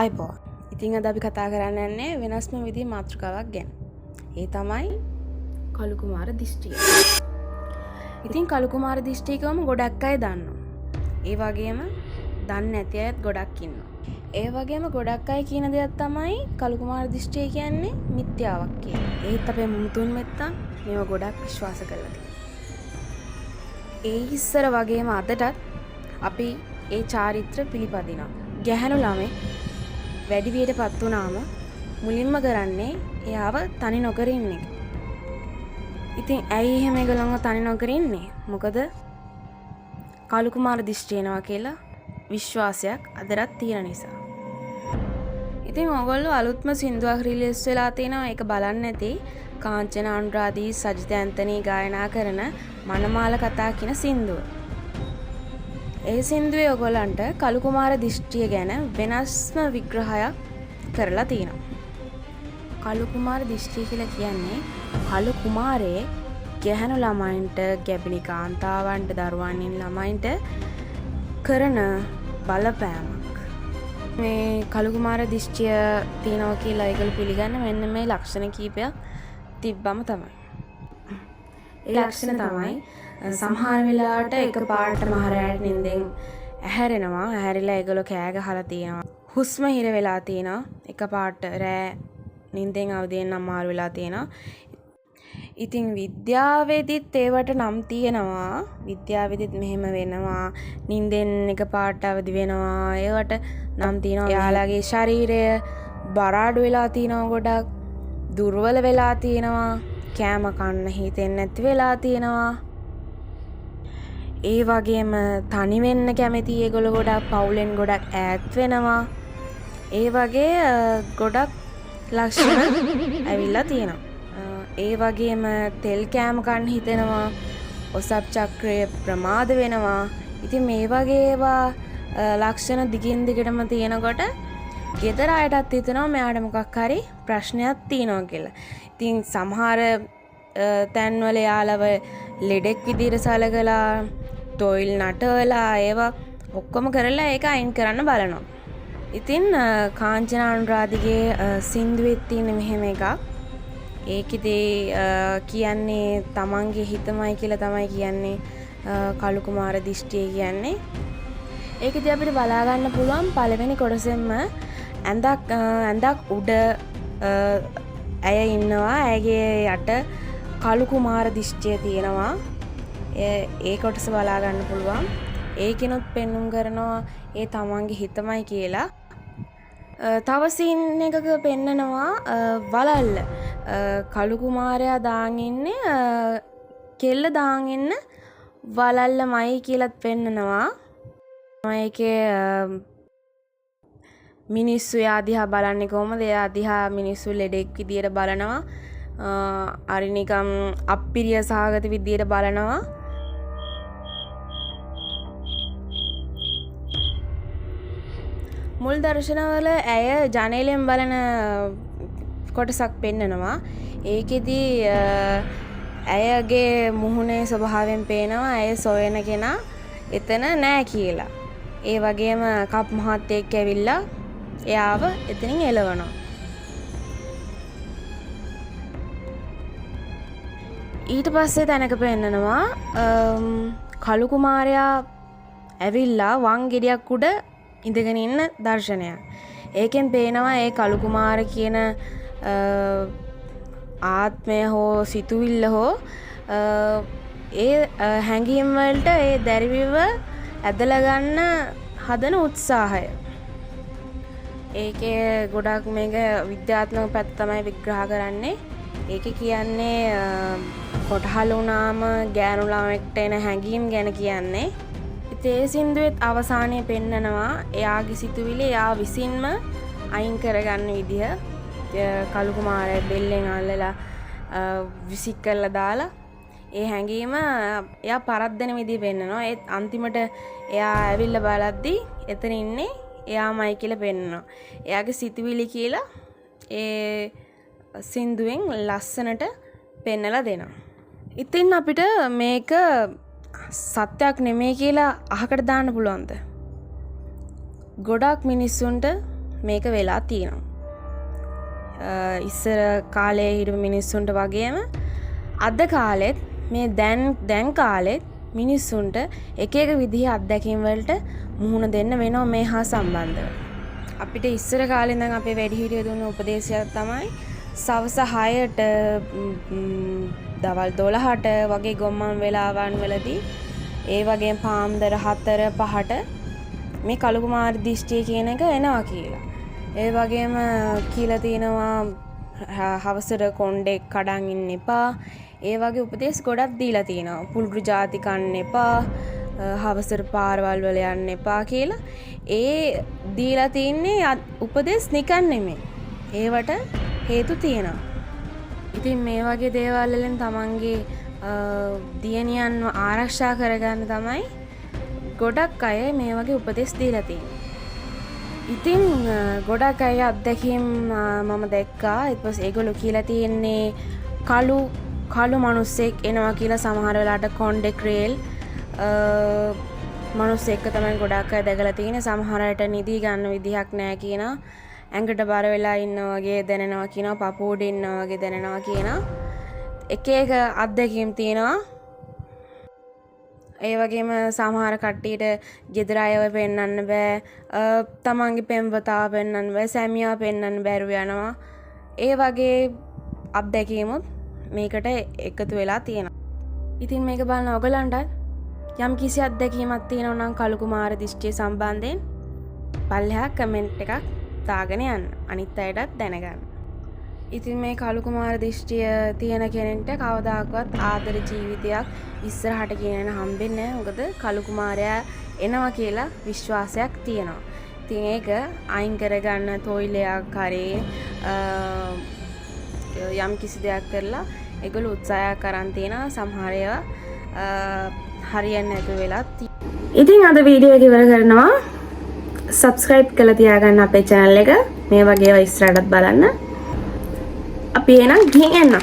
අයිබෝ. ඉතින් අද අපි කතා කරන්න යන්නේ වෙනස්ම විදිහේ මාතෘකාවක් ගැන. ඒ තමයි කළු කුමාර දිෂ්ටිය. ඉතින් කළු කුමාර දිෂ්ටිය කියවම ගොඩක් අය දන්නවා. ඒ වගේම දන්නේ නැති අයත් ගොඩක් ඉන්නවා. ඒ වගේම ගොඩක් අය කියන දෙයක් තමයි කළු කුමාර දිෂ්ටිය කියන්නේ මිත්‍යාවක් කියලා. ඒත් අපේ මුතුන් මෙත්තන් මේව ගොඩක් විශ්වාස කරලා තියෙනවා. ඒ ඉස්සර වගේම අදටත් අපි ඒ චාරිත්‍ර පිළිපදිනවා. ගැහැණු ළමයි වැඩිවියට පත් වුණාම මුලින්ම කරන්නේ එයාව තනි නොකර ඉන්න එක. ඉතින් ඇයි එහෙම ඒගොල්ලන්ව තනි නොකර ඉන්නේ? මොකද කළු කුමාර දිෂ්ටි එනවා කියලා විශ්වාසයක් අදටත් තියෙන නිසා. ඉතින් ඕගොල්ලෝ අලුත්ම සින්දුවක් රිලීස් වෙලා තිනවා. ඒක බලන්න ඇති. කාංචන අනුරාධී සජිත ඇන්තනී ගායනා කරන මනමාල කතා කියන සින්දුව. ඒ සින්දුවේ ඔයගොල්ලන්ට කළු කුමාර දිෂ්ටිය ගැන වෙනස්ම විග්‍රහයක් කරලා තියෙනවා. කළු කුමාර දිෂ්ටිය කියලා කියන්නේ කළු කුමාරයේ ගැහැණු ළමයින්ට, ගැබිණි කාන්තාවන්ට, දරුවන්ින් ළමයින්ට කරන බලපෑමක්. මේ කළු කුමාර දිෂ්ටිය තියෙනවා කියලා ඒගොල්ලෝ පිළිගන්නේ මෙන්න මේ ලක්ෂණ කීපයක් තිබ්බම තමයි. ඒ ලක්ෂණ තමයි සමහර වෙලාවට එකපාරට මහරෑට නිින්දෙන් ඇහැරෙනවා. ඇහැරිලා ඒගොල්ලෝ කෑ ගහලා තියෙනවා. හුස්ම හිර වෙලා තියෙනවා. එකපාරට රෑ නිින්දෙන් අවදි වෙන්න අමාරු වෙලා තියෙනවා. ඉතින් විද්‍යාවේදීත් ඒවට නම් තියෙනවා. විද්‍යාවේදීත් මෙහෙම වෙනවා. නිින්දෙන් එකපාරට අවදි වෙනවා. ඒවට නම් තියෙනවා. එයාලගේ ශරීරය බර අඩු වෙලා තියෙනවා. ගොඩක් දුර්වල වෙලා තියෙනවා. කෑම කන්න හිතෙන්නේ නැති වෙලා තියෙනවා. ඒ වගේම තනි වෙන්න කැමති ඒගොල්ලෝ ගොඩක් පවුලෙන් ගොඩක් ඈත් වෙනවා. ඒ වගේ ගොඩක් ලක්ෂණ ඇවිල්ලා තියෙනවා. ඒ වගේම තෙල් කෑම කන්න හිතෙනවා. ඔසප් චක්‍රය ප්‍රමාද වෙනවා. ඉතින් මේ වගේ ඒවා ලක්ෂණ දිගින් දිගටම තියෙනකොට ගෙදර අයටත් හිතෙනවා මෙයාට මොකක් හරි ප්‍රශ්නයක් තියෙනවා කියලා. ඉතින් සමහර තැන්වල යාළව ලෙඩෙක් විදිහට සලකලා තොইল නටවලා ඒවා ඔක්කොම කරලා ඒක අයින් කරන්න බලනවා. ඉතින් කාංචන අනුරාධිගේ සින්දුවේ තියෙන මෙහෙම එකක්. ඒකෙදී කියන්නේ තමන්ගේ හිතමයි කියලා තමයි කියන්නේ කළු කුමාර දිෂ්ටිය කියන්නේ. ඒකෙදී අපිට බලා ගන්න පුළුවන් පළවෙනි කොටසෙන්ම ඇඳක් උඩ ඇය ඉන්නවා. ඇයගේ යට කළු කුමාර දිෂ්ටිය තියෙනවා. ඒ කොටස බලා ගන්න පුළුවන්. ඒකිනුත් පෙන්눔 කරනවා ඒ තමන්ගේ හිතමයි කියලා. තව සීන් එකක පෙන්නනවා වලල්ල. කළු කුමාරයා දාන් ඉන්නේ කෙල්ල දාන් ඉන්න වලල්ලමයි කියලාත් පෙන්නනවා. ඒකේ මිනිස්සු එයා දිහා බලන්නේ කොහොමද? එයා දිහා මිනිස්සු ලෙඩෙක් විදියට බලනවා. අර නිකම් අප්පිරිය සහගත විදියට බලනවා. මුල් දර්ශනවල ඇය ජනේලෙන් බලන කොටසක් පෙන්නනවා. ඒකෙදී ඇයගේ මුහුණේ ස්වභාවයෙන් පේනවා ඇය සොයන කෙනා එතන නෑ කියලා. ඒ වගේම කප් මහත්තයෙක් ඇවිල්ලා එයාව එතනින් එලවනවා. ඊට පස්සේ තැනක පෙන්නනවා කළු කුමාරයා ඇවිල්ලා වම් ගෙඩියක් උඩ ඉඳගෙන ඉන්න දර්ශනයක්. ඒකෙන් පේනවා ඒ කළු කුමාර කියන ආත්මය හෝ සිතුවිල්ල හෝ ඒ හැඟීම් වලට ඒ දැරිවිව ඇදලා ගන්න හදන උත්සාහය. ඒකේ ගොඩක් මේක විද්‍යාත්මක පැත්ත තමයි විග්‍රහ කරන්නේ. ඒක කියන්නේ කොටහල වුණාම ගෑනු ළමෙක්ට එන හැඟීම් ගැන කියන්නේ. ඉතින් ඒ සින්දුවෙත් අවසානයේ පෙන්නනවා එයාගේ සිතුවිලි එයා විසින්ම අයින් කරගන්න විදිහ. කළු කුමාරයා බෙල්ලෙන් අල්ලලා විසික් කරලා දාලා ඒ හැඟීම එයා පරද්දන විදිහ පෙන්නනවා. ඒත් අන්තිමට එයා ඇවිල්ලා බලද්දි එතන ඉන්නේ එයාමයි කියලා පෙන්නනවා. එයාගේ සිතුවිලි කියලා ඒ සින්දුවෙන් ලස්සනට පෙන්නලා දෙනවා. ඉතින් අපිට මේක සත්‍යයක් නෙමෙයි කියලා අහකට දාන්න පුළුවන්ද? ගොඩක් මිනිස්සුන්ට මේක වෙලා තියෙනවා. ඉස්සර කාලේ හිටපු මිනිස්සුන්ට වගේම අද කාලෙත් මේ දැන් කාලෙත් මිනිස්සුන්ට එක එක විදිහේ අත්දැකීම් වලට මුහුණ දෙන්න වෙනවා මේ හා සම්බන්ධව. අපිට ඉස්සර කාලේ ඉඳන් අපේ වැඩිහිටියෝ දුන්න උපදේශයක් තමයි සවස 6ට දවල් 12ට වගේ ගොම්මන් වෙලාවන් වලදී ඒ වගේම පාන්දර 4 5ට මේ කළු කුමාර දිෂ්ටිය කියන එක එනවා කියලා. ඒ වගේම කියලා තිනවා හවසට කොණ්ඩේ කඩන් ඉන්න එපා. ඒ වගේ උපදේශ ගොඩක් දීලා තිනවා. පුල්ගු ಜಾති කන්න එපා. හවසට පාරවල් වල යන්න එපා කියලා. ඒ දීලා තින්නේ උපදේශ නිකන් නෙමෙයි. ඒවට හේතු තියෙනවා. ඉතින් මේ වගේ දේවල් වලින් තමන්ගේ දියණියන්ව ආරක්ෂා කරගන්න තමයි ගොඩක් අය මේ වගේ උපදෙස් දීලා තියෙන්නේ. ඉතින් ගොඩක් අය අත්දැකීම් මම දැක්කා. ඊට පස්සේ ඒගොල්ලෝ කියලා තියෙන්නේ කළු මිනිස්සෙක් එනවා කියලා. සමහර වෙලාවට කොන්ඩෙක්රේල් මිනිස්සෙක් තමයි ගොඩක් අය දැකලා තියෙන්නේ. සමහර අයට නිදි ගන්න විදිහක් නැහැ කියනවා. ඇඟට බර වෙලා ඉන්නා වගේ දැනෙනවා කියනවා. පපු උඩ ඉන්නා වගේ දැනෙනවා කියනවා. එක එක අත්දැකීම් තියෙනවා. ඒ වගේම සමහර කට්ටියට ගෙදර අයව පෙන්වන්න බෑ. තමන්ගේ පෙම්වතාව පෙන්වන්න බෑ. සැමියා පෙන්වන්න බැරුව යනවා. ඒ වගේ අත්දැකීමුත් මේකට එකතු වෙලා තියෙනවා. ඉතින් මේක බලන ඔයගලන්ටත් යම් කිසි අත්දැකීමක් තියෙනවා නම් කළු කුමාර දිෂ්ටිය සම්බන්ධයෙන් පල්ලෙහා කමෙන්ට් එකක් දාගෙන යන්න. අනිත් අයටත් දැනගන්න. ඉතින් මේ කළු කුමාර දිෂ්ටිය තියෙන කෙනෙක්ට කවදාකවත් ආදර ජීවිතයක් ඉස්සරහට ගෙනන හම්බෙන්නේ නැහැ. මොකද කළු කුමාරයා එනවා කියලා විශ්වාසයක් තියෙනවා. ඉතින් ඒක අයින් කරගන්න තොইলයක් හරි යම් කිසි දෙයක් කරලා ඒගොල්ලෝ උත්සාහයක් කරන් තියෙනවා. සමහර ඒවා හරියන්නේ නැතු වෙලා තියෙනවා. ඉතින් අද වීඩියෝ එක ඉවර කරනවා. subscribe කරලා තියාගන්න අපේ channel එක. මේ වගේ ඒවා ඉස්සරහටත් බලන්න. අපි එහෙනම් ගිහින් එන්න.